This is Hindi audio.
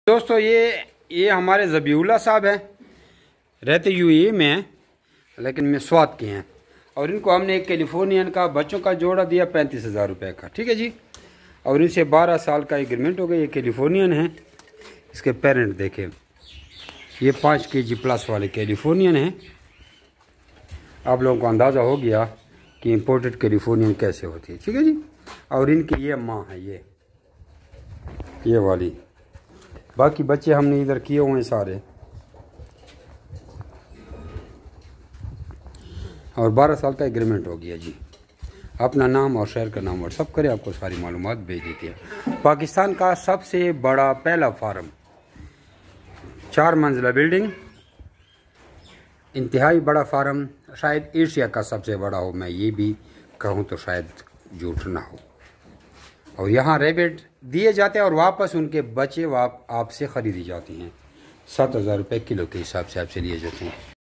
दोस्तों ये हमारे ज़बीउल्लाह साहब हैं, रहते यूएई में हैं लेकिन मेसवात के हैं। और इनको हमने एक कैलिफोर्नियन का बच्चों का जोड़ा दिया 35,000 रुपये का, ठीक है जी। और इनसे 12 साल का एग्रीमेंट हो गया। ये कैलिफोर्नियन है, इसके पेरेंट देखें, ये 5 केजी प्लस वाले कैलिफोर्नियन हैं। आप लोगों को अंदाज़ा हो गया कि इंपोर्टेड कैलिफोर्नियन कैसे होती है, ठीक है जी। और इनकी ये माँ है, ये वाली। बाकी बच्चे हमने इधर किए हुए हैं सारे। और 12 साल का एग्रीमेंट हो गया जी। अपना नाम और शहर का नाम व्हाट्सअप करें, आपको सारी मालूमात भेज देती है। पाकिस्तान का सबसे बड़ा पहला फार्म, 4 मंजिला बिल्डिंग, इंतहाई बड़ा फार्म, शायद एशिया का सबसे बड़ा हो, मैं ये भी कहूँ तो शायद झूठ ना हो। और यहाँ रेबिट दिए जाते हैं और वापस उनके बच्चे आपसे ख़रीदी जाती हैं। 7,000 रुपये किलो के हिसाब से आपसे लिए जाते हैं।